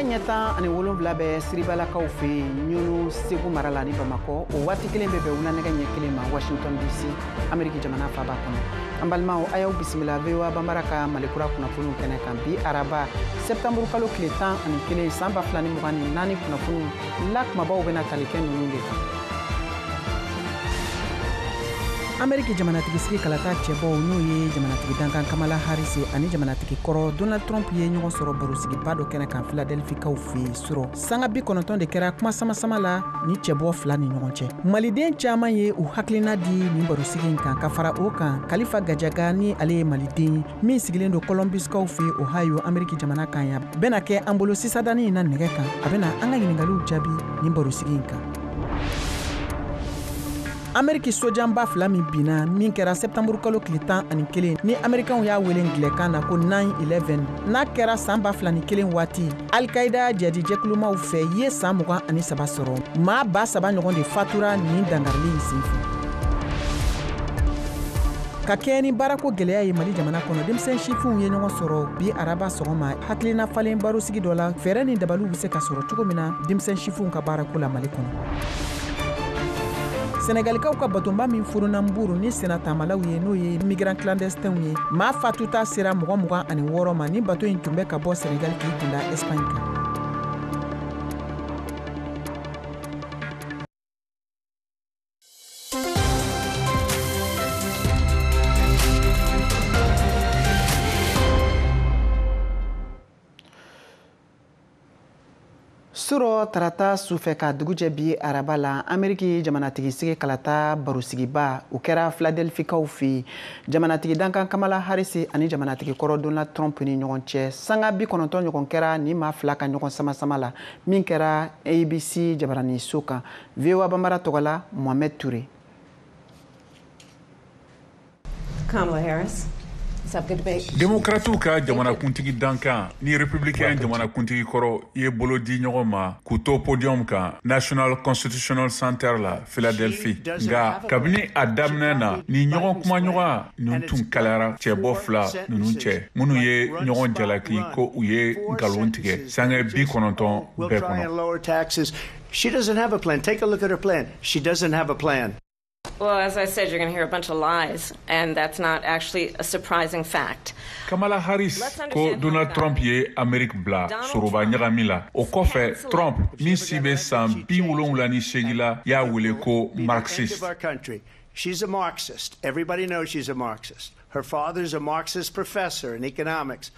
nɛgɛ ɲɛtan ani 7 bɛ siribalakaw fɛ ɲunu segu mara la ni bamakɔ o waati kelen bɛ bɛn wula nɛgɛ ɲɛ kelen ma washington dc ameriki jamana faaba kɔnɔ an balimaw a y'aw bisimila VOA banbara ka malikura kunnafoniw kɛnɛ kan bi araba septembre kalo tile 11 san 2024 kunnafoniw la kumabaw bɛna tali kɛ ninnu de kan. Ameriki jamanatigi sigi kalata cɛbɔw n'o ye jamanatigi dankan Kamala Harris ani jamanatigi kɔrɔ Donald Trump ye ɲɔgɔn sɔrɔ barosigibaa dɔ kɛnɛ kan Philadelphikaw fɛ sɔrɔ sanga 90 de kɛra kuma sama-sama la ni cɛbɔ fila ni ɲɔgɔn cɛ. Maliden caman ye u hakilina di nin barosigi in kan ka fara o kan Kalifa Gajaga ni ale ye maliden min sigilen don Columbusskaw fɛ Ohio Ameriki jamana kan ya bɛna kɛ an bolo sisadani in na nɛgɛ kan a bɛna an ka ɲininkaliw jaabi nin barosigi in kan. Ameriki sojanba fila min binna min kɛra septembre kalo tile 11 ni Amerikanw y'a wele ngilɛkan na ko 9/11 n'a kɛra san 2001 waati Al-Qaida jɛkulumaw fɛ ye san 23 sɔrɔ maa 3,000 ɲɔgɔn de fatura nin dangarili in senfɛ. Ka kɛ ni baarako gɛlɛya ye Mali jamana kɔnɔ denmisɛn sifinw ye ɲɔgɔn sɔrɔ bi araba sɔgɔma hakilina falen barosigi dɔ la fɛɛrɛ ni dabaliw bɛ se ka sɔrɔ cogo min na denmisɛn sifinw ka baarako la Mali kɔnɔ. Senegalikaw ka batonba min furuna Mburu ni senatamalaw ye n'o ye migrant clandestinw ye maa fatuta sera 26 ma ni bato in tun bɛ ka bɔ Senegal k'i kunda Espagne kan. Suro tarata sufɛ ka dugujɛ bi araba la Ameriki jamanatigi sigi kalata barosigiba u kɛra Philadelphikaw fɛ jamanatigi dankan Kamala Harris ani jamanatigi kɔrɔ Donald Trump ni ɲɔgɔn cɛ sanga 90 ɲɔgɔn kɛra ni maa fila ka ɲɔgɔn sama-sama la min kɛra ABC jabarani so kan VOA banbara tɔgɔla Mohamed Touré. Kamala Harris. Démocrates ka jamanakuntigi dankan ni républicain jamanakuntigi kɔrɔ ye bolo di ɲɔgɔn ma k'u to podium kan National Constitutional Center la Philadelphie nka kabini a daminɛ na ni ɲɔgɔn kuma ɲɔgɔn ninnu tun kalayara cɛbɔ fila ninnu cɛ minnu ye ɲɔgɔn jalaki ko u ye nkalon tigɛ sange 90 bɛɛ kɔnɔ. She doesn't have a plan. Take a look at her plan. She doesn't have a plan. Well, as I said, you're going to hear a bunch of lies, and that's not actually a surprising fact. Kamala Harris ko Donald Trump ye Amerik bla soroba ɲagami la. O kɔfɛ Trump min si bɛ san 78 la y'a wele ko Marxist. She's a Marxist. Everybody knows she's a Marxist. Her father's a Marxist professor in economics.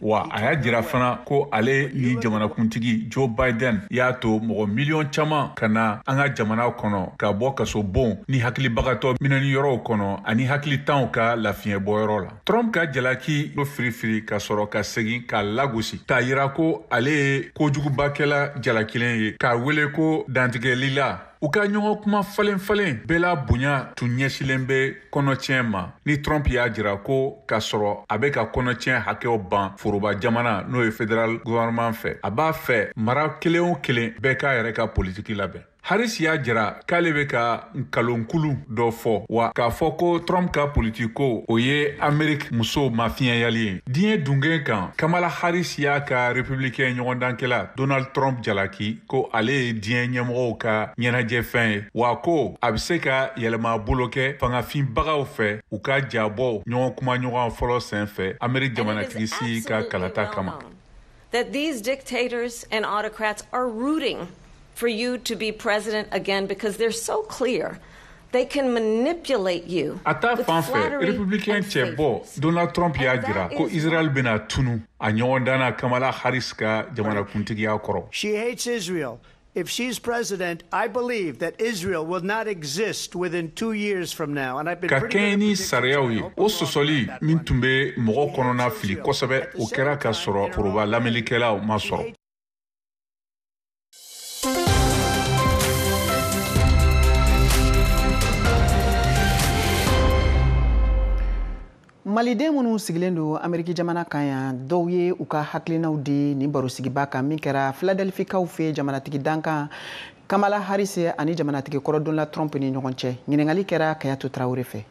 Wa a y'a jira fana ko ale ni jamanakuntigi Joe Biden y'a to mɔgɔ miliyɔn caman ka na an ka jamana kɔnɔ ka bɔ kaso bon ni hakilibagatɔ minɛni yɔrɔw kɔnɔ ani hakilitanw ka lafiɲɛbɔyɔrɔ la. Trump ka jalaki do firifiri ka sɔrɔ ka segin ka lagosi k'a yira ko ale ye kojugubakɛla jalakilen ye k'a wele ko dantigɛli la. U ka ɲɔgɔn kuma falen-falen bɛɛ la bonya tun ɲɛsilen bɛ kɔnɔtiɲɛ ma ni Trump y'a jira ko k'a sɔrɔ a bɛ ka kɔnɔtiɲɛ hakɛw ban foroba jamana n'o ye federal gouvernement fɛ a b'a fɛ mara kelen o kelen bɛɛ k'a yɛrɛ ka politiki labɛn. Harris y'a jira k'ale bɛ ka nkalonkulu dɔ fɔ wa k'a fɔ ko Trump ka politiko o ye Amerik muso mafiɲɛyali ye. Diɲɛ dungɛn kan Kamala Harris y'a ka républicain ɲɔgɔndankɛla Donald Trump jalaki ko ale ye diɲɛ ɲɛmɔgɔw ka ɲɛnajɛ fɛn ye wa ko a bɛ se ka yɛlɛma bolo kɛ fangafinbagaw fɛ u ka jabɔ ɲɔgɔn kuma ɲɔgɔn fɔlɔ sen fɛ Amerik jamanatigi si ka kalata kama. That these dictators and autocrats are rooting for you to be president again because they're so clear. They can manipulate you. Ata fanfɛ républicain cɛbɔ Donald Trump y'a jira ko Israel bɛna tunu a ɲɔgɔn danna Kamala Harris ka jamanakuntigiya kɔrɔ. She hates Israel. If she's president, I believe that Israel will not exist within 2 years from now. And I've been ka kɛɲɛ ni sariyaw ye o sɔsɔli min tun bɛ mɔgɔ kɔnɔna fili kosɛbɛ o kɛra ka sɔrɔ foroba lamɛnnikɛlaw ma sɔrɔ. Maliden minnu sigilen don Ameriki jamana kan yan dɔw ye u ka hakilinaw di nin barosigiba kan min kɛra Philadelphikaw fɛ jamanatigi dankan Kamala Harris ani jamanatigi kɔrɔ Donald Trump ni ɲɔgɔn cɛ. Ɲininkali kɛra Kayato Traoré fɛ.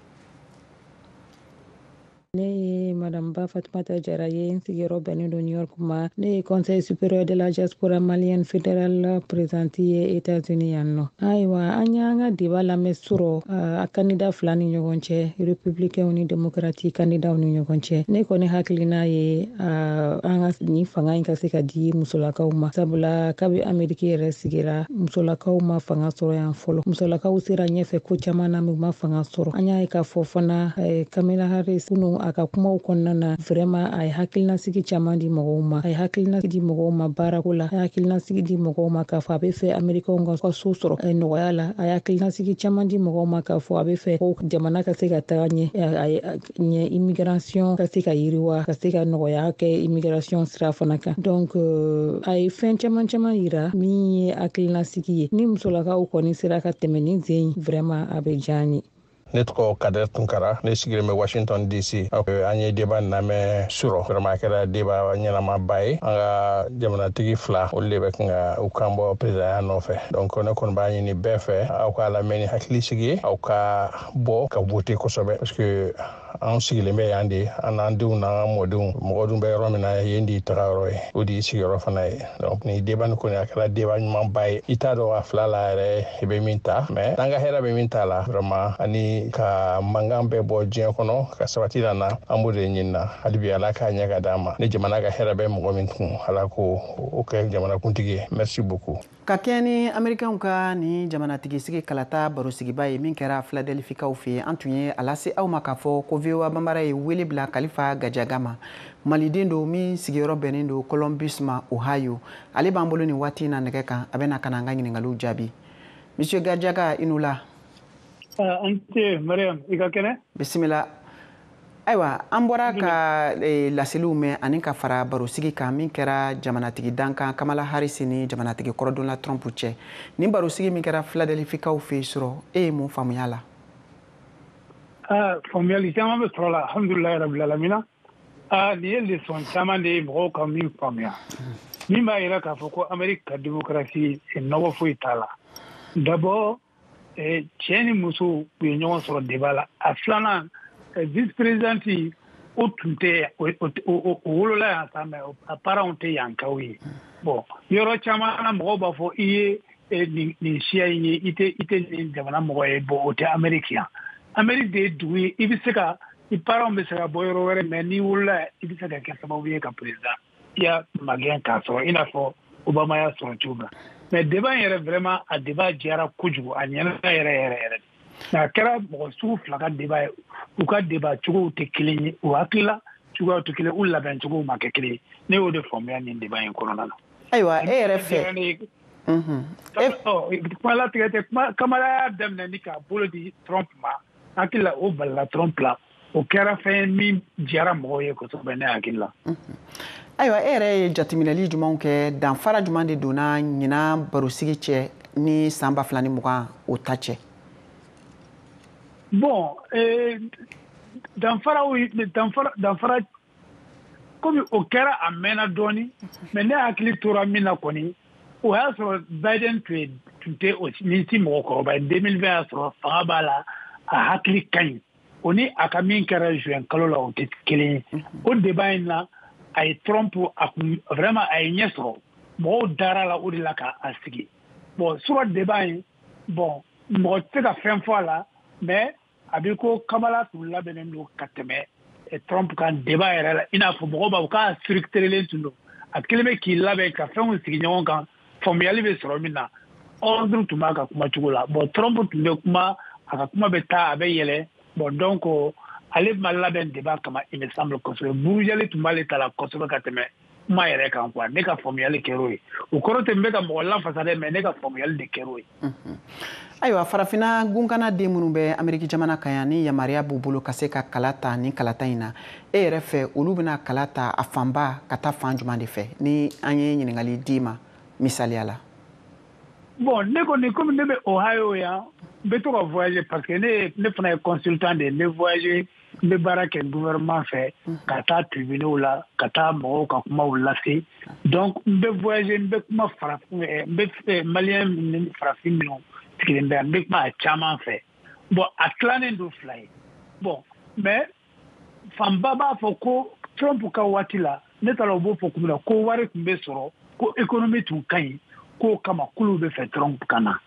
Ne ye Madame Ba Fatoumata Diarra ye sigiro beni do New York ma ne Conseil supérieur de la diaspora malienne fédérale présenté ye États-Unis yanno aywa anyanga dibala mesuro a candidat flani nyogonche républicain ni démocratique candidat ni nyogonche ne ko ne haklina ye anga ni fanga inka se kadi musolakaw ma sabula kabi Amerique yɛrɛ sigira musolakaw ma fanga sɔrɔ yan fɔlɔ musolakaw sera ɲɛfɛ ko caman na min ma fanga sɔrɔ an y'a ye k'a fɔ fana Kamala Harris kunu a ka kumaw kɔnɔna na vraiment a ye hakilinasigi caman di mɔgɔw ma a ye hakilinasigi di mɔgɔw ma baarako la a ye hakilinasigi di mɔgɔw ma k'a fɔ a bɛ fɛ Amerikɛnw ka so sɔrɔ nɔgɔya la a ye hakilinasigi caman di mɔgɔw ma k'a fɔ a bɛ fɛ ko jamana ka se ka taga ɲɛ immigration ka se ka yiriwa ka se ka nɔgɔya kɛ immigration sira fana kan donc a ye fɛn caman yira min ye hakilinasigi ye ni musolakaw kɔni sera ka tɛmɛ ni sen vraiment a bɛ diya n ye. Ne tɔgɔ Kader Tunkara ne sigilen bɛ Washington DC an ye débat namɛ sɔrɔ vraiment kɛra débat ɲɛnamaba ye an ka jamanatigi fila olu de bɛ kan ka u kan bɔ présidenya nɔfɛ donc ne kɔni b'a ɲini bɛɛ fɛ aw ka lamɛn ni hakilisigi ye aw ka bɔ ka voter kosɛbɛ parce que an sigilen bɛ yan de an n'an denw n'an ka mɔdenw mɔgɔ dun bɛ yɔrɔ min na yen de taga yɔrɔ ye o de sigiyɔrɔ fana ye donc ni débat ni kɔni a kɛra débat ɲumanba ye i t'a dɔn a fila la yɛrɛ i bɛ min ta mais n'an ka hɛrɛ bɛ min t'a la vraiment ani ka mankan bɛɛ bɔ diɲɛ kɔnɔ ka sabati la na an b'o de ɲinina hali bi ala k'a ɲɛ ka d'an ma ni jamana ka hɛrɛ bɛ mɔgɔ min kun ala ko o kɛ jamanakuntigi ye merci beaucoup. Ka kɛɲɛ ni Amerikɛnw ka ni jamanatigisi kalata barosigiba ye min kɛra Philadelphikaw fɛ yen an tun ye a lase aw ma k'a fɔ ko VOA Banbara ye wele bila Kalifa Gajaga ma maliden don min sigiyɔrɔ bɛnnen don Columbus ma Ohio ale b'an bolo ni waati na nɛgɛ kan a bɛna ka na an ka ɲininkaliw jaabi. Monsieur Gajaga i n'u la. Ante Mariam i ka kɛnɛ. Bisimila. Ayiwa an bɔra ka laseliw mɛn ani ka fara barosigi kan min kɛra jamanatigi dankan Kamala Harris ni jamanatigi kɔrɔ Donald Trump cɛ nin barosigi min kɛra Philadelphikaw fɛ sɔrɔ e ye mun faamuya la? Faamuyali caman bɛ sɔrɔ la alhamdulilayi rabbil alamina nin ye leçon caman de ye mɔgɔw ka min faamuya min b'a yira k'a fɔ ko Amérique ka démocratie nɔgɔ foyi t'a la d'abord cɛ ni muso u ye ɲɔgɔn sɔrɔ débat la a filanan vice-présidente o tun tɛ o wolola yan sa mais a parents tɛ yankaw ye bon yɔrɔ caman na mɔgɔw b'a fɔ i ye nin siya in ye i tɛ nin jamana mɔgɔ ye bon o tɛ Amérique yan Amérique de ye dugu ye i bɛ se ka i parents bɛ se ka bɔ yɔrɔ wɛrɛ mais n'i wolola yan i bɛ se ka kɛ sababu ye ka président i y'a magɛn k'a sɔrɔ i n'a fɔ Obama y'a sɔrɔ cogo min mais débat yɛrɛ vraiment a débat diyara kojugu a ɲɛna yɛrɛ a kɛra mɔgɔ sugu fila ka débat ye u ka débat cogow tɛ kelen ye u hakilila cogoyaw tɛ kelen u labɛn cogow ma kɛ kelen ye ne y'o de faamuya nin débat in kɔnɔna na. Ayiwa e yɛrɛ fɛ kuma latigɛ tɛ Kamala y'a daminɛ ni k'a bolo di Trump ma hakilila o balila Trump la o kɛra fɛn min diyara mɔgɔw ye kosɛbɛ ne hakili la. Ayiwa e yɛrɛ ye jateminɛli jumɛnw kɛ danfara jumɛn de donna ɲinan barosigi cɛ ni san 2020 o ta cɛ? Bon danfara komi o kɛra a mɛnna dɔɔni mais ne hakili tora min na kɔni o y'a sɔrɔ Biden tun tɛ ni si mɔgɔkɔrɔba ye 2020 y'a sɔrɔ fanga b'a la a hakili ka ɲi o ni a ka min kɛra juin kalo la o tɛ kelen ye o débat in na a ye Trump vraiment a ye ɲɛ sɔrɔ mɔgɔw dara la o de la k'a sigi bon sur débat in bon mɔgɔ tɛ se ka fɛn fɔ a la mais a bɛ ko Kamala tun labɛnnen don ka tɛmɛ Trump kan débat yɛrɛ la i n'a fɔ mɔgɔw b'a fɔ k'a structurelen tun don a kelen bɛ k'i labɛn ka fɛnw sigi ɲɔgɔn kan faamuyali bɛ sɔrɔ min na ordre tun b'a ka kuma cogo la bon Trump tun bɛ kuma a ka kuma bɛ taa a bɛ yɛlɛ bon donc ale ma labɛn débat kama il me semble kosɛbɛ burujali tun b'ale ta la kosɛbɛ ka tɛmɛ kuma yɛrɛ kan quoi ne ka faamuyali kɛr'o ye o kɔrɔ tɛ n bɛ ka mɔgɔ lafasa dɛ mais ne ka faamuyali de kɛr'o ye. Ayiwa farafina gunkana den minnu bɛ Ameriki jamana kan yan ni yamaruya b'u bolo ka se ka kala ta ni kalata in na e yɛrɛ fɛ olu bɛna kala ta a fanba ka taa fan jumɛn de fɛ ni an ye ɲininkali d'i ma misaliya la? Bon ne kɔni komi ne bɛ Ohio yan n bɛ to ka voyager parce que ne fana ye consultant de ye n bɛ voyager n bɛ baara kɛ gouvernement fɛ ka taa tribunaux la ka taa mɔgɔw ka kumaw lase donc n bɛ voyager n bɛ kuma n bɛ maliyɛn ni farafin minnu sigilen bɛ yan n bɛ kuma a caman fɛ bon a tilannen don fila ye bon mais fanba b'a fɔ ko Trump ka waati la ne taara o b'o fɔ kuma la ko wari tun bɛ sɔrɔ ko économie tun ka ɲi ko kama k'olu bɛ fɛ Trump ka na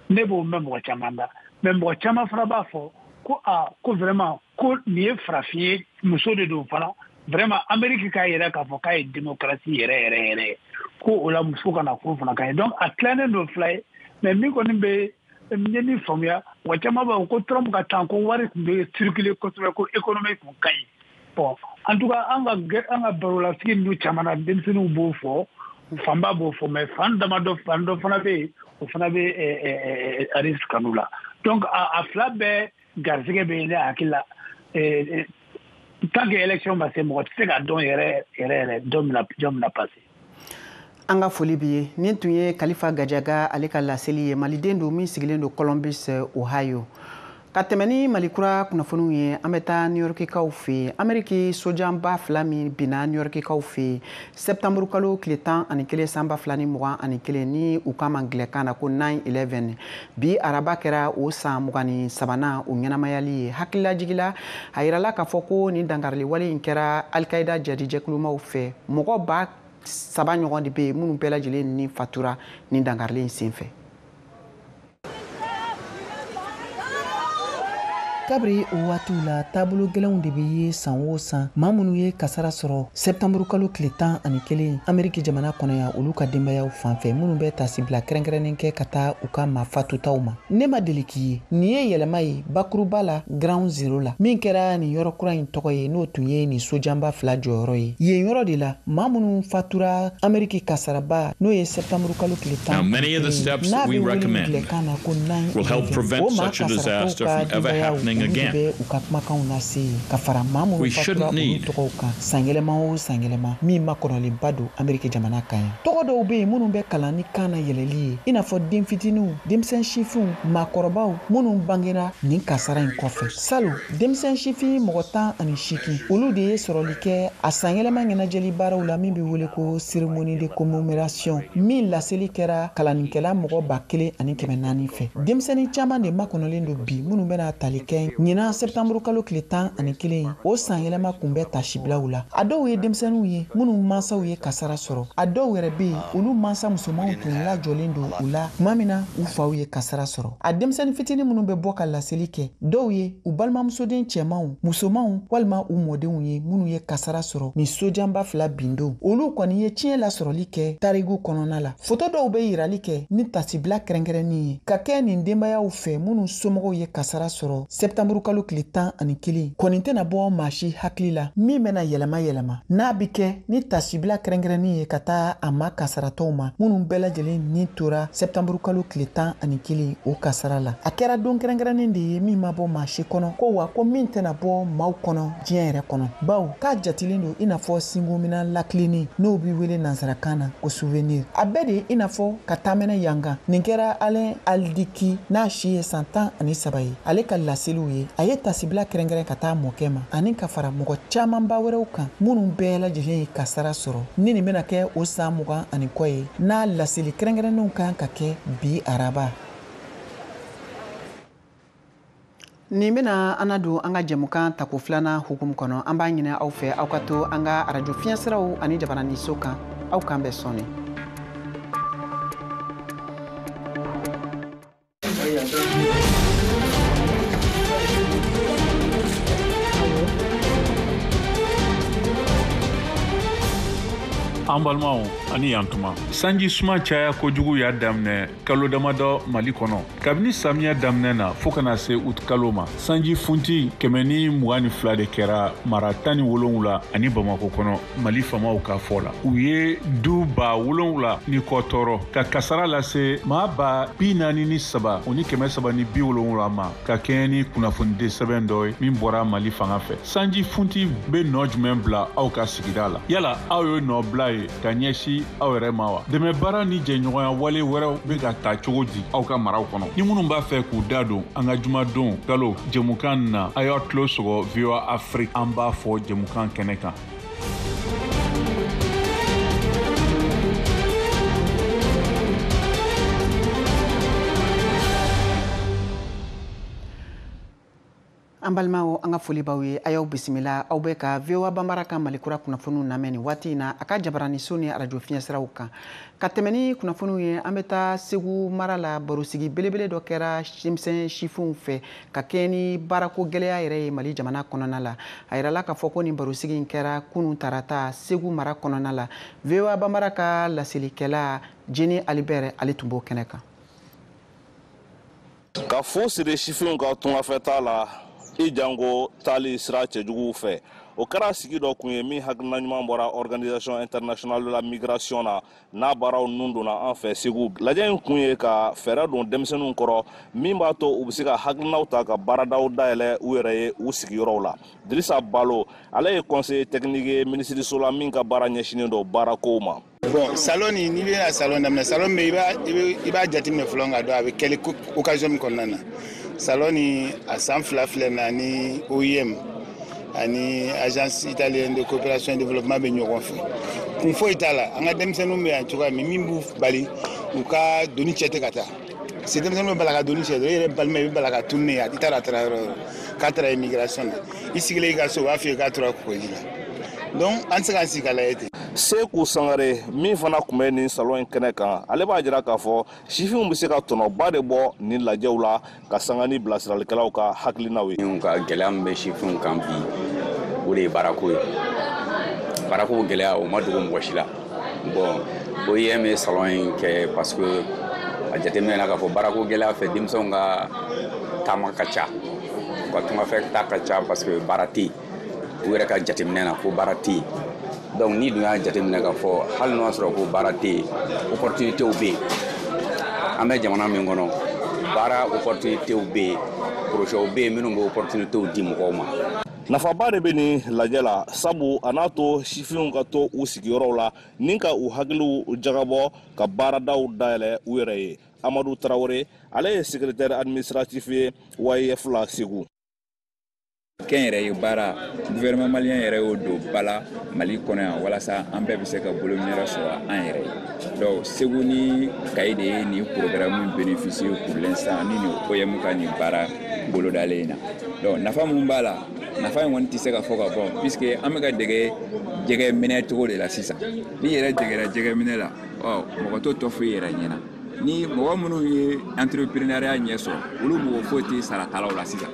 ne b'o mɛn mɔgɔ caman da mais mɔgɔ caman fana b'a fɔ ko ko vraiment ko nin ye farafin ye muso de don fana vraiment Amérique k'a yɛrɛ k'a fɔ k'a ye démocratie yɛrɛ ko o la muso kana ko fana ka ɲi donc a tilannen don fila ye mais min kɔni bɛ n ye min faamuya mɔgɔ caman b'a fɔ ko Trump ka taa ko wari tun bɛ circuler kosɛbɛ ko économie tun ka ɲi bon en tout cas an ka barolasigi ninnu caman na denmisɛnninw b'o fɔ fanba b'o fɔ mais fan dɔ fana bɛ yen o fana bɛ risque kanu la donc a fila bɛɛ garisɛgɛ bɛ yen ne hakili la tant que élection ma se mɔgɔ tɛ se k'a dɔn yɛrɛ jɔn bɛna passer. An ka foli b'i ye nin tun ye Kalifa Gajaga ale ka laseli ye maliden don min sigilen don Columbus Ohio. Ka tɛmɛ ni Malikura kunnafoniw ye an bɛ taa New Yorkikaw fɛ Amérique sojanba 2 min binna New Yorkikaw fɛ septembre kalo tile 11 san 2021 ni u ka angilɛkan na ko 9/11 bi araba kɛra o san 23nan o ɲɛnamayali ye hakililajigila a yirala k'a fɔ ko nin dangarili wale in kɛra Al-Qaida jadijɛkulumaw fɛ mɔgɔ ba 7 ɲɔgɔn de bɛ yen minnu bɛɛ lajɛlen ni fatura nin dangarili in senfɛ. kabiri o waatiw la taabolo gɛlɛnw de bɛ ye san o san maa minnu ye kasara sɔrɔ septembre kalo tile 11 Amérique jamana kɔnɔ yan olu ka denbayaw fanfɛ minnu bɛ tasibila kɛrɛnkɛrɛnnen kɛ ka taa u ka maafatutaw ma ne ma deli k'i ye nin ye yɛlɛma ye bakuruba la Ground Zero la min kɛra nin yɔrɔ kura in tɔgɔ ye n'o tun ye nin sojanba 2 jɔyɔrɔ ye yen yɔrɔ de la maa minnu fatura Amérique kasaraba n'o ye septembre kalo tile 10 many of the steps that we recommend will help prevent such a disaster from ever happening again. We shouldn't need min ma kɔrɔlenba don Amérique jamana kan yan tɔgɔ dɔw bɛ yen minnu bɛ kalan ni kan na yɛlɛli ye i n'a fɔ den fitininw denmisɛn sifinw maakɔrɔbaw minnu bangera nin kasara in kɔfɛ salon denmisɛn sifin mɔgɔ 18 olu de ye sɔrɔli kɛ a san yɛlɛma ɲɛnajɛli baaraw la min bɛ wele ko cérémonie de commémoration min laseli kɛra kalanikɛla mɔgɔ 1400 fɛ denmisɛnnin caman de makɔnɔlen don bi minnu bɛna tali kɛ ɲinan septembre kalo tile 11 o san yɛlɛma kun bɛ tasibilaw la a dɔw ye denmisɛnninw ye minnu mansaw ye kasara sɔrɔ a dɔw yɛrɛ bɛ yen olu mansa musomanw tun lajɔlen don u la tuma min na u faw ye kasara sɔrɔ a denmisɛnnin fitinin minnu bɛ bɔ ka laseli kɛ dɔw ye u balimamusoden cɛmanw musomanw walima u mɔdenw ye minnu ye kasara sɔrɔ ni sojanba 2 bindo olu kɔni ye tiɲɛ lasɔrɔli kɛ tarigu kɔnɔna la foto dɔw bɛ yirali kɛ ni tasibila kɛrɛnkɛrɛnnin ye ka kɛ nin denbayaw fɛ minnu somɔgɔw ye kasara sɔrɔ septembre kalo tile 11 kɔni tɛna bɔ maa si hakili la min bɛna yɛlɛma n'a bi kɛ ni tasibila kɛrɛnkɛrɛnnin ye ka taa a ma kasaratɔw ma minnu bɛɛ lajɛlen ni tora septembre kalo tile 11 o kasara la a kɛra don kɛrɛnkɛrɛnnin de ye min ma bɔ maa si kɔnɔ ko wa ko min tɛna bɔ maaw kɔnɔ diɲɛ yɛrɛ kɔnɔ bawo k'a jatilen don i n'a fɔ sinkomina lakileni n'o bi wele nansarakan na ko souvenir a bɛɛ de i n'a fɔ ka taamɛnɛ yankan nin kɛra Alain Aldiki n'a si ye san 13 ye ale ka laseliw ye a ye tasibila kɛrɛnkɛrɛn ka taa mɔkɛ ma ani ka fara mɔgɔ camanba wɛrɛw kan minnu bɛɛ lajɛlen ye kasara sɔrɔ ni nin bɛna kɛ o san 20 kɔ ye n'a laseli kɛrɛnkɛrɛnnenw kan ka kɛ bi araba nin bɛna an na don an ka jɛmukan tako 2nan hukumu kɔnɔ an b'a ɲini aw fɛ aw ka to an ka radio fiɲɛsiraw ani jabaraniso kan aw kan bɛ sɔnni an balimaw ani yantuma sanji suma caya kojugu y'a daminɛ kalo damadɔ Mali kɔnɔ kabini samiya daminɛ na fo kana se ut kalo ma sanji funti 122 de kɛra mara 17 ani Bamako kɔnɔ Mali famaw ka fɔ la u ye du ba 7 ni kɔ tɔɔrɔ ka kasara lase maa ba 43 o ni 370 ma ka kɛɲɛ ni kunnafonidi sɛbɛn dɔ ye min bɔra Mali fanga fɛ sanji funti bɛ nɔ jumɛn bila aw ka sigida la yala aw ye nɔ bila ye ka ɲɛsi aw yɛrɛ ma wa dɛmɛ baara ni jɛɲɔgɔnya wale wɛrɛw bɛ ka ta cogo di aw ka maraw kɔnɔ ni minnu b'a fɛ k'u da don an ka jumadon kalo jɛmukan na a y'aw tulo sɔgɔ VOA Afrique an b'a fɔ jɛmukan kɛnɛ kan an an balimaw an ka foli b'aw ye a y'aw bisimila aw bɛ ka VOA Banbara ka Malikura kunnafoniw lamɛn nin waati in na a ka jabaraniso ni arajo fiɲɛsiraw kan ka tɛmɛ ni kunnafoniw ye an bɛ taa Segu mara la barosigi belebele dɔ kɛra denmisɛn sifinw fɛ ka kɛ ni baarako gɛlɛya yɛrɛ ye Mali jamana kɔnɔna la a yirala k'a fɔ ko nin barosigi in kɛra kunun tarata Segu mara kɔnɔna la VOA Banbara ka lasilikɛla Jeni Alibert ale tun b'o kɛnɛ kan ka fo siri sifinw ka tungafɛta la I jango tali sira cɛjuguw fɛ o kɛra sigi dɔ kun ye min hakilina ɲuman bɔra Organisation Internationale de la Migration na n'a baaraw nun donna an fɛ Segu lajɛ in kun ye ka fɛɛrɛ don denmisɛnninw kɔrɔ min b'a to u bɛ se ka hakilinaw ta ka baaradaw dayɛlɛ u yɛrɛ ye u sigiyɔrɔw la Dirisa Balo ale ye conseiller technique ye ministeriso la min ka baara ɲɛsinen don baarakow ma. Bon, salon ni bɛna salon daminɛ salon bɛ I b'a jateminɛ fɔlɔ ka dɔn a bɛ kɛli occasion min kɔnɔna na salon ni a san 2 filɛ na ni OIM ani agence italienne de coopération et développement bɛ ɲɔgɔn fɛ kun foyi t'a la an ka denmisɛnninw bɛ yan cogoya min b'u bali u ka doni cɛ tɛ ka taa si denmisɛnninw bɛ bala ka doni cɛ dɔrɔn I yɛrɛ balima I bɛ bala ka tunune a I t'a la a taara yɔrɔ k'a taara immigration na I sigilen I ka so u b'a f'i ye k'a tora Kogoji la donc an tɛ se k'an sigi ka lajɛ ten. Seku Sangare min fana kun bɛ nin salon in kɛnɛ kan ale b'a jira k'a fɔ sifinw bɛ se ka tɔnɔba de bɔ nin lajɛw la ka sanga ni bilasiralikɛlaw ka hakilinaw ye. Ka gɛlɛya min bɛ sifinw kan bi o de ye baarako ye baarako gɛlɛya o ma dogo mɔgɔ si la bon OIM ye salon in kɛ parce que a jateminɛ na k'a fɔ baarako gɛlɛya fɛ denmisɛnw ka taama ka ca u ka tungafɛ ta ka ca parce que baara tɛ yen u yɛrɛ ka jateminɛ na ko baara tɛ yen donc ni dun y'a jateminɛ k'a fɔ hali n'o y'a sɔrɔ ko baara tɛ yen opportunitéw bɛ yen an bɛ jamana min kɔnɔ baara opportunitéw bɛ yen projets bɛ yen minnu bɛ opportunitéw di mɔgɔw ma. Nafaba de bɛ nin lajɛ la sabu a n'a to sifinw ka to u sigiyɔrɔw la ni ka u hakiliw jagabɔ ka baaradaw dayɛlɛ u yɛrɛ ye Amadu Tarawele ale ye secrétaire administratif ye OIF la Segu. Kɛn yɛrɛ ye baara gouvernement malien yɛrɛ y'o don bala Mali kɔnɔ yan walasa an bɛɛ bɛ se ka bolo minɛrɛ sɔrɔ an yɛrɛ ye donc Segu ni Kayi de ye nin programme bénéficier pour l'instant ni OIM ka nin baara bolodalen in na donc nafa mun b'a la nafa in kɔni tɛ se ka fɔ ka ban puisque an bɛ ka dege jɛgɛ minɛ cogo de la sisan ni yɛrɛ degera jɛgɛ minɛ la mɔgɔ t'o tɔ fɔ I yɛrɛ ɲɛna ni mɔgɔ minnu ye entrepreneuriat ɲɛ sɔrɔ olu mɔgɔ foyi tɛ saratalaw la sisan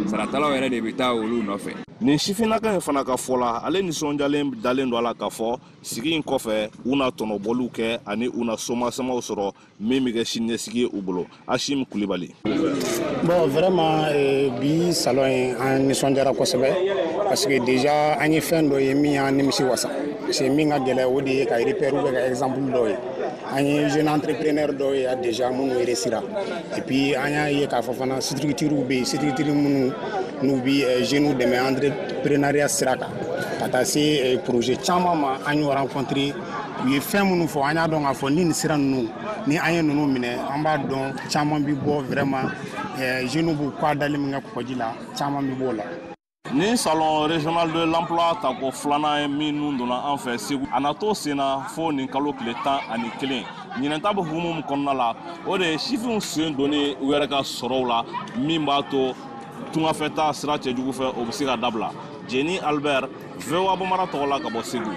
saratalaw yɛrɛ de bɛ taa olu nɔfɛ. Nin sifinnaka in fana ka fɔ la ale nisɔndiyalen dalen don a la k'a fɔ sigi in kɔfɛ u na tɔnɔbɔliw kɛ ani u na somasamaw sɔrɔ min bɛ kɛ siniɲɛsigi ye u bolo Hashim Kulibali. Bon vraiment bi salon in an nisɔndiyara kosɛbɛ parce que déjà an ye fɛn dɔ ye min y'an nimisi wasa parce que min ka gɛlɛ o de ye ka repère ou ka exemple dɔ ye an ye jeune entrepreneur dɔw ye déjà minnu réussira et puis an y'a ye k'a fɔ fana structure bɛ yen structure minnu n'u bɛ jeunes dɛmɛ entrepreneuriat sira kan ka taa se projet caman ma an y'o rencontré u ye fɛn minnu fɔ an y'a dɔn k'a fɔ ni nin sira ninnu ni an ye ninnu minɛ an b'a dɔn caman bɛ bɔ vraiment jeunes b'u kɔ dali min kɛ Kogoji la caman bɛ bɔ o la. Ni salon régional de l'emploi tako filanan ye minnu donna an fɛ Segu a na to sen na fo nin kalo tile 11 ɲinɛta bɛ hukumu min kɔnɔna la o de ye sifinw sen donni u yɛrɛ ka sɔrɔw la min b'a to tungafɛta sira cɛjugu fɛ o bɛ se ka dabila Jeni Albert VOA Banbara tɔgɔ la ka bɔ Segu.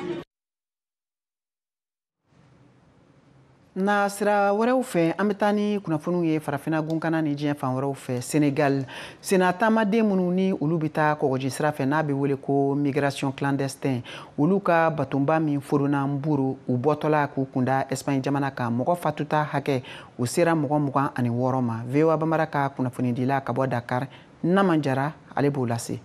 Na sira wɛrɛw fɛ an bɛ taa ni kunnafoniw ye farafina gunkana ni diɲɛ fan wɛrɛw fɛ Senegal sena taamaden minnu ni olu bɛ taa Kogoji sira fɛ n'a bɛ wele ko migration clandestin olu ka batonba min forona Mburu u bɔtɔla k'u kunda Espagne jamana kan mɔgɔ fatuta hakɛ u sera mɔgɔ 26 ma VOA Banbara ka kunnafonidila ka bɔ Dakar Naman Jara ale b'o lase.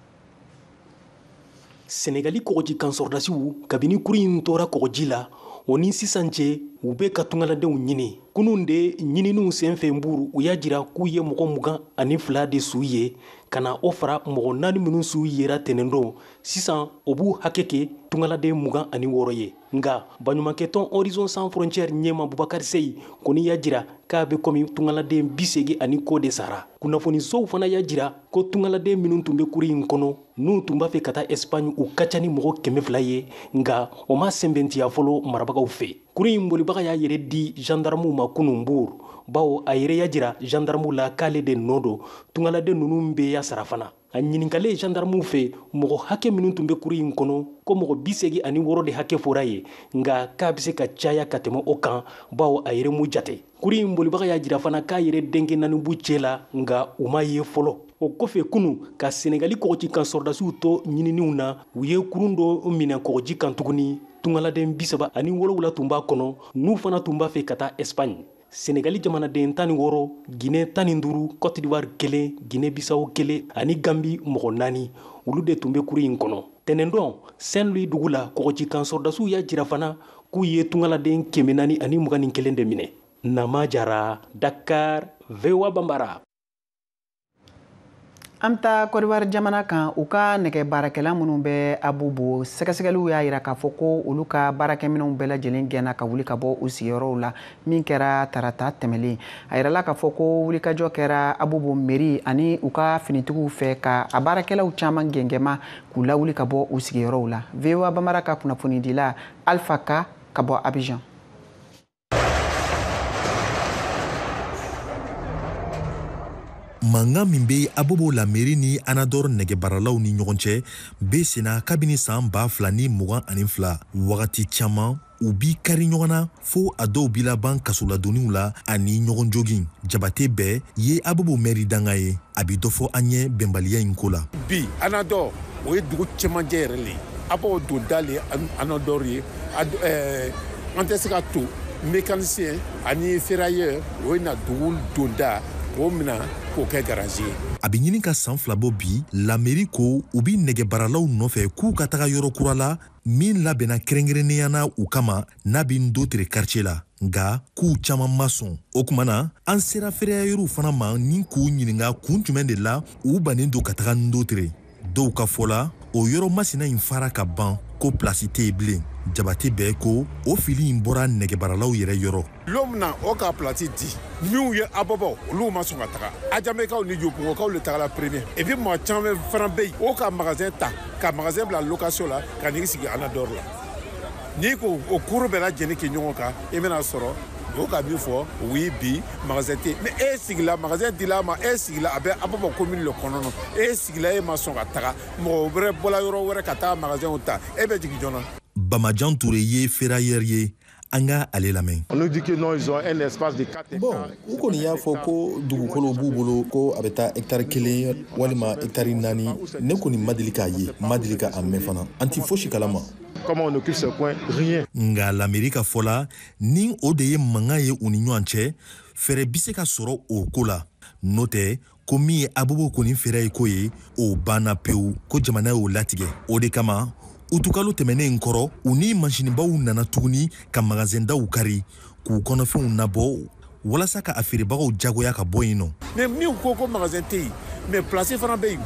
Senegali Kogoji kan sɔrdasiw kabini kuru in tora Kogoji la o ni sisan cɛ u bɛ ka tungaladenw ɲini kunun de ɲininiw senfɛ Mburu u y'a jira k'u ye mɔgɔ 22 de su ye ka na o fara mɔgɔ 4 minnu su yera tɛnɛndon sisan o b'u hakɛ kɛ tungaladen 26 ye nga baɲumankɛtɔn Horizon Sans Frontières ɲɛma Bubakari Seyi kɔni y'a jira k'a bɛ komi tungaladen 80 ani kɔ de sara kunnafonisow fana y'a jira ko tungaladen minnu tun bɛ kuri in kɔnɔ n'u tun b'a fɛ ka taa Espagne u ka ca ni mɔgɔ 200 ye nga o ma sɛnbɛntiya fɔlɔ marabagaw fɛ kuri in bolibaga y'a yɛrɛ di gendarmew ma kunun Mburu bawo a yɛrɛ y'a jira gendarmew la k'ale de nɔ don tungaladen ninnu bɛ y'a sara fana a ɲininkale gendarmew fɛ mɔgɔ hakɛ minnu tun bɛ kuru in kɔnɔ ko mɔgɔ 86 de hakɛ fɔra ye nka k'a bɛ se ka caya ka tɛmɛ o kan bawo a yɛrɛ mu jate kuru in bolibaga y'a jira fana k'a yɛrɛ denkɛ 4 bu cɛ la nka u ma ye fɔlɔ o kɔfɛ kunu ka senegali kɔgɔji kan sɔrdasiw to ɲininiw na u ye kurun dɔ minɛ kɔgɔji kan tuguni tungaladen 37 tun b'a kɔnɔ n'u fana tun b'a fɛ ka taa Espagne. Senegali jamanaden 16, Guinée 15, Côte d'Ivoire 1, Guinée Bissau 1 ani Gambie mɔgɔ 4 olu de tun bɛ kuru in kɔnɔ. Tɛnɛndɔn Saint-Louis dugu la kɔgɔji kan sɔrdasiw y'a jira fana k'u ye tungaladen 421 de minɛ. Nama Jara, Dakar, VOA Bambara. Amta Koriwar jamana kan u ka nɛgɛ baarakɛla minnu bɛ Abubu sɛgɛsɛgɛliw y'a yira k'a fɔ ko olu ka baarakɛminɛw bɛɛ lajɛlen gɛnna ka wuli ka bɔ u sigiyɔrɔw la min kɛra tarata tɛmɛlen a yirala k'a fɔ ko wulikajɔ kɛra Abubu mairie ani u ka finitigiw fɛ ka a baarakɛlaw caman gɛngɛma k'u lawuli ka bɔ u sigiyɔrɔw la VOA Bambara ka kunnafonidila Alpha Ka bɔ Abidjan. Manga min be Abubu la mairie ni Anador nɛgɛbaaralaw ni ɲɔgɔn cɛ be sena kabini san 2022 wagati caman u bi kari ɲɔgɔn na fo a dɔw bi laban kasoladoniw la ani ɲɔgɔn jogin jabate bɛɛ ye Abubu mairie danga ye a bi dɔ fɔ an ye bɛnbaliya in ko la bi Anador o ye dugu cɛmancɛ yɛrɛ le Abubu don dale Anador ye an tɛ se ka to mécanicien ani ferrailleur o ye na dugu don da o mina k'o kɛ garage ye a bi ɲini ka san 2 bɔ bi la mairie ko u bi nɛgɛbaaralaw nɔfɛ k'u ka taga yɔrɔ kura la min labɛnna kɛrɛnkɛrɛnnenya na u kama n'a bi Ndotere quartier la nka k'u caman ma sɔn o kuma na an sera ferrailleurs fana ma ni k'u ɲininka kun jumɛn de la u bannen don ka taga Ndotere dɔw ka fɔ la o yɔrɔ masina in fara ka ban ko place tɛ yen bilen jabate bɛɛ ko o fili in bɔra nɛgɛbaaralaw yɛrɛ yɔrɔ lomna o ka place di minnu ye Abubu olu ma sɔn ka taga ajamɛkaw ni jokunkaw le tagala premier et puis maa caman fana bɛ yen o ka magasin ta ka magasin bila location la ka n'i sigi Anador la n'i ko o kuru bɛɛ lajɛlen kɛ ɲɔgɔn kan i bɛna sɔrɔ o ka min fɔ oui bi magasin tɛ mais e sigila magasin dila ma e sigila a bɛ Abubu commune le kɔnɔ e sigila e ma sɔn ka taga mɔgɔ wɛrɛ bɔla yɔrɔ wɛrɛ ka taa magasin ta e bɛ jigin jɔna Bamajan Touré ye ferrailleur ye an ka ale lamɛn. Bon, u kɔni y'a fɔ ko dugukolo b'u bolo ko a bɛ taa hectare 1 walima hectare 4 ne kɔni ma deli k'a ye ma deli k'a mɛn fana an ti fosi kalama. Comment on occupe ce coin? Rien. Nga l'Amérique fola ni o de ye manga ye u ni ɲɔgɔn cɛ fɛrɛ bi se ka sɔrɔ o ko la n'o tɛ ko min ye Abubu kɔni fɛrɛ ye ko ye o banna pewu ko jamana y'o latigɛ o de kama utukalo tɛmɛnen kɔrɔ u ni masinibaw nana tuguni ka magasin daw kari k'u kɔnɔfɛnw nabɔ walasa ka a feerebagaw jagoya ka bɔ yen nɔ. mais min ko magasin tɛ yen mais place fana bɛ yen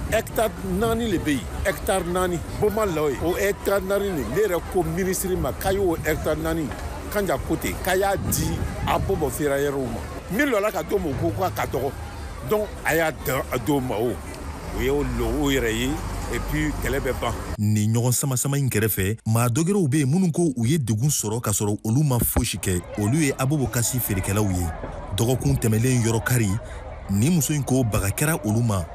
hectare 4 le bɛ yen hectare 4 boma la o hectare 4 ne yɛrɛ ko ministre ma k'a y'o hectare 4 kanja kote k'a y'a di Abubu ferrailleurs ma min lɔla ka to ma ko ka dɔgɔ donc a y'a d'o ma o y'o yɛrɛ ye et puis kɛlɛ bɛ ban. Ni ɲɔgɔn sama-sama in kɛrɛfɛ maa dɔgɛrɛw bɛ yen minnu ko u ye degun sɔrɔ ka sɔrɔ olu ma fosi kɛ olu ye Abubu kasi feerekɛlaw ye dɔgɔkun tɛmɛlen yɔrɔ kari ni muso in ko baga kɛra olu ma.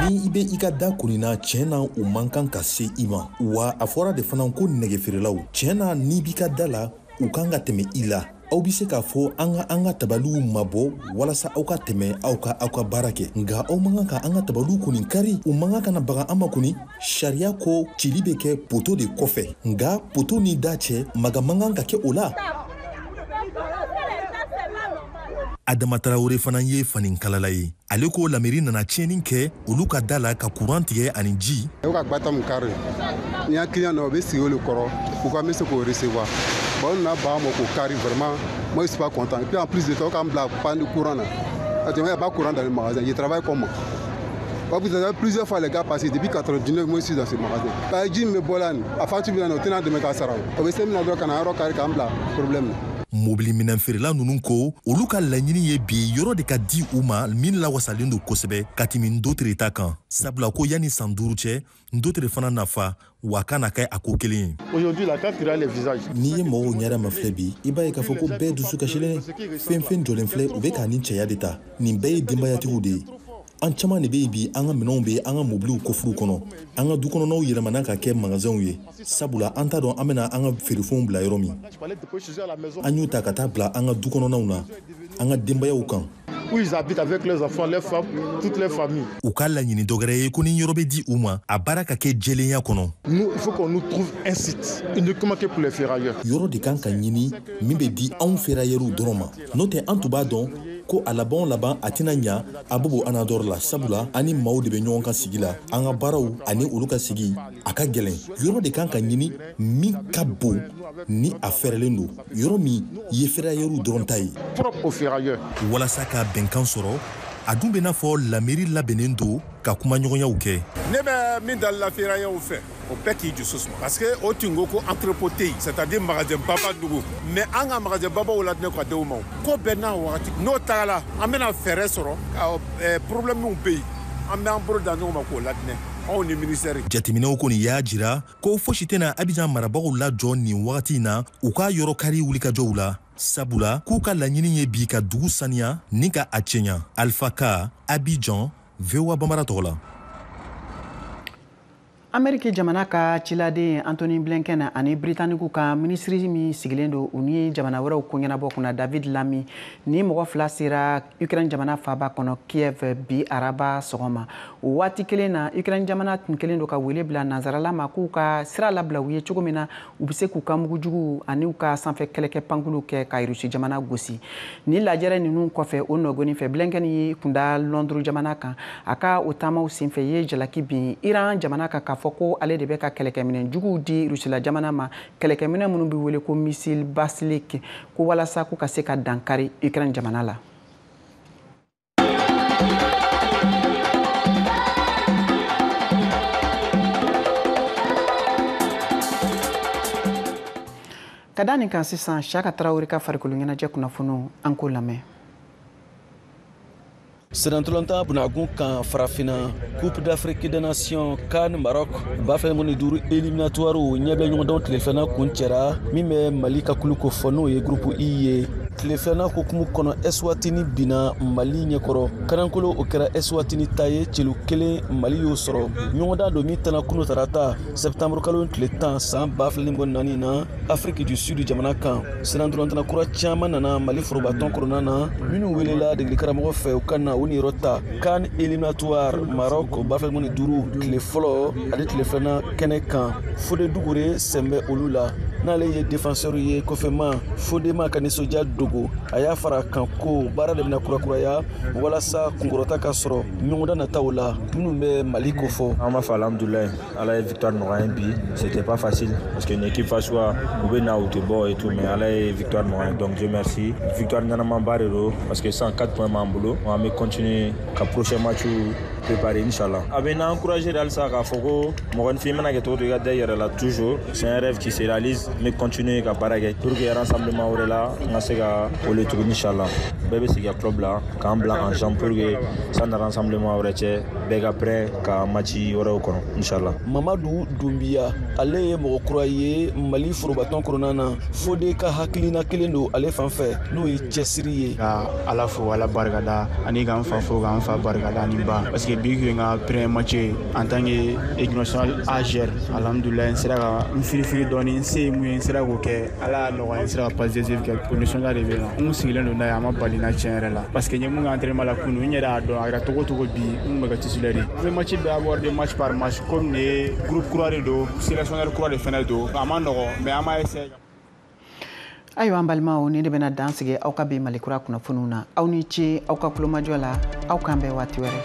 Ni i bɛ i ka da kunina tiɲɛ na u man kan ka se i ma wa a fɔra de fana ko nɛgɛfeerelaw tiɲɛ na n'i b'i ka da la u kan ka tɛmɛ i la aw bɛ se k'a fɔ an ka tabaliw mabɔ walasa aw ka tɛmɛ aw ka baara kɛ nka aw man kan ka an ka tabaliw kɔni kari u man kan ka na baga an ma kɔni sariya ko cili bɛ kɛ poto de kɔfɛ nka poto ni da cɛ maga man kan ka kɛ o la. Adama Traoré fana ye faninkalala ye ale ko la mairie nana tiɲɛni kɛ olu ka da la ka courant tigɛ ani ji. U ka gbata mun kari ni y'a client na o bɛ sigi olu kɔrɔ u ka bɛ se k'o recevoir bon na ba mo ko kari vraiment moi je suis pas content et puis en plus de ça quand bla panne courant là il y a pas courant dans le magasin je travaille comment vous avez plusieurs fois les gars passés depuis 99 moi je suis dans ce magasin pas dit me bolani afin tu viens au tenant de me casara o bɛ se mina dɔ kana yɔrɔ kari kan bla problème. Mobili minɛn feerela ninnu ko olu ka laɲini ye bi yɔrɔ de ka di u ma min lawasalen don kosɛbɛ ka tɛmɛ Ndotere ta kan sabula ko yanni san 5 cɛ Ndotere fana nafa wa kana kɛ a ko kelen ye. Aujourd'hui la carte les visages. N'i ye mɔgɔw ɲɛda ma filɛ bi i b'a ye k'a fɔ ko bɛɛ dusu kasilen fɛn jɔlen filɛ u bɛ k'a ni cɛya de ta nin bɛɛ ye denbayatigiw de ye an caman de bɛ bi an ka minɛnw bɛ an ka mobiliw kɔfuru kɔnɔ an ka dukɔnɔnaw yɛlɛmana ka kɛ magasinw ye sabula an t'a dɔn an bɛna an ka feerefɛnw bila yɔrɔ min an y'u ta ka taa bila an ka dukɔnɔnaw na an ka denbayaw kan où ils habitent avec leurs enfants, leurs femmes, toutes les familles. U ka laɲini dɔgɛrɛ ye ko ni yɔrɔ bɛ di u ma a baara ka kɛ jɛlenya kɔnɔ. Nous, il faut qu'on nous trouve un site uniquement que pour les ferrailleurs. Yɔrɔ de kan ka ɲini min bɛ di anw ferrailleurs dɔrɔn ma n'o tɛ an tun b'a dɔn ko a laban a tɛna ɲa a bobo anadɔr la sabula ani maaw de bɛ ɲɔgɔn kan sigi la an ka baaraw ani olu ka sigi a ka gɛlɛn yɔrɔ de kan ka ɲini min ka bon ni a fɛrɛlen don yɔrɔ min ye ferrailleurs dɔrɔn ta ye propre aux ferrailleurs walasa ka bɛnkan sɔrɔ a dun bɛ n'a fɔ lamɛri labɛnnen don ka kumaɲɔgɔnyaw kɛ ne bɛ min dali la ferrailleurs fɛ o bɛɛ k'i dusu suma parce que o tun ko entrepôt tɛ yen c'est-à-dire magasin baba dugu mais an ka magasin babaw ladinɛ ka denw ma ko bɛɛ n'a wagati n'o tagala an bɛna fɛɛrɛ sɔrɔ ka problèmew bɛ yen an bɛ an bolo da ɲɔgɔn ma k'o ladinɛ anw ni ministère jateminɛw kɔni y'a jira ko fosi tɛna Abidjan marabagaw lajɔ nin wagati in na u ka yɔrɔ kari wulikajɔw la sabula k'u ka laɲini ye bi ka dugu saniya ni ka a cɛɲa Alpha Ka Abidjan VOA Bambara tɔgɔ la Amérique jamana ka ciladen Anthony Blinken ani Britannique ka ministri min sigilen don u ni jamana wɛrɛw ko ɲɛnabɔ kunna David Lammy ni mɔgɔ fila sera Ukraine jamana faaba kɔnɔ Kiev bi araba sɔgɔma o waati kelen na Ukraine jamana tun kelen don ka wele bila nanzarala ma k'u ka sira labila u ye cogo min na u bɛ se k'u ka mugujugu ani u ka sanfɛ kɛlɛkɛ pankulu kɛ ka Rusi jamana gosi ni lajɛrɛ ninnu kɔfɛ o nɔgɔnin fɛ Blinken ye kunda Londres jamana kan a ka o taamaw senfɛ ye jalaki bin Iran jamana ka fɔ ko ale de bɛ ka kɛlɛkɛminɛ juguw di Rusila jamana ma kɛlɛkɛminɛ minnu bɛ wele ko missile balistique ko walasa ko ka se ka dankari Ukraine jamana la ka da nin kan sisan Saka Tarawele ka farikolo ɲɛnajɛ kunnafoniw an k'o lamɛn Sirantulanta bunagun kan farafina Coupe d'Afrique des Nations CAN Maroc bafɛ mun duru éliminatoire ɲɛbɛ ɲɔgɔndanw tilefɛna kun cɛra min bɛ Mali ka kulu ko fɔ n'o ye groupe I ye tilefɛna kokumu kɔnɔ Eswatini bina Mali ɲɛkɔrɔ kanankolo o kɛra Eswatini ta ye celu kelen Mali y'o sɔrɔ ɲɔgɔndan don min tɛna kunu tarata septembre kalo tile 10 san 2024 na Afrique du Sud jamana kan sirantulantana kura caman nana Mali forobatɔn kɔnɔna na minnu welela degeli karamɔgɔ fɛ u ka na u niyɔrɔ ta CAN éliminatoire Maroc bafɛ mun duru tile fɔlɔ ale tilefɛna kɛnɛ kan Fode Dugure sɛnbɛ olu la n'ale ye défenseur ye kɔfɛma Fodema ka nisɔndiya dogo a y'a fara kan ko baara de bɛna kurakuraya walasa kunkɔrɔta ka sɔrɔ ɲɔgɔndan nataw la minnu bɛ Mali ko fɔ an b'a fɔ alhamdulilayi ala ye victoire nɔgɔya bi c'était pas facile parce que une équipe face soit u bɛ na u tɛ bɔ et tout mais ala ye victoire nɔgɔya donc Dieu merci victoire ɲɛnamaba de don parce que 104 points b'an bolo an bɛ continuer ka prochain match préparer inchallah a bɛ n'encourager halisa k'a fɔ ko mɔgɔninfin mana kɛ cogo o cogo i ka da i yɛrɛ la toujours c'est un rêve qui se réalise n bɛ continuer ka baara kɛ pour que rassemblement wɛrɛ la n ka se ka wele tuguni inchallah bɛɛ bɛ segin club la k'an bila en champ pour que sanni rassemblement wɛrɛ cɛ bɛɛ ka prêt ka match wɛrɛw kɔnɔ inchallah Mamadu Dumbiya ale ye mɔgɔ kura ye Mali forobatɔn kɔnɔna na Fode ka hakilina kelen don ale fan fɛ n'o ye cɛsiri ye ka ala fo ala barikada ani k'an fa fo k'an fa barikada ani ba parce que bi n ka premier match en tant que équipe nationale AGR alhamdulillah n sera ka n firifiri dɔɔni n se mun ye n sera k'o kɛ ala y'a nɔgɔya n sera ka passe décisive kɛ pour nisɔndiya de bɛ yen n sigilen don n'a ye a ma bali n'a tiɲɛ yɛrɛ la parce que n ye mun ka entraînement la kunu n yɛrɛ y'a dɔn a kɛra cogo o cogo bi n kun bɛ kɛ titulaire ye n bɛ match bɛɛ aborder match par match comme nin ye groupe kura de don sélectionneur kura de fɛnɛ don a ma nɔgɔ mais an b'a essayer ayiwa an balimaw ni de bɛna dan sigi aw ka bi Mali kura kunnafoniw na aw ni ce aw ka kulomajɔ la aw k'an bɛn waati wɛrɛ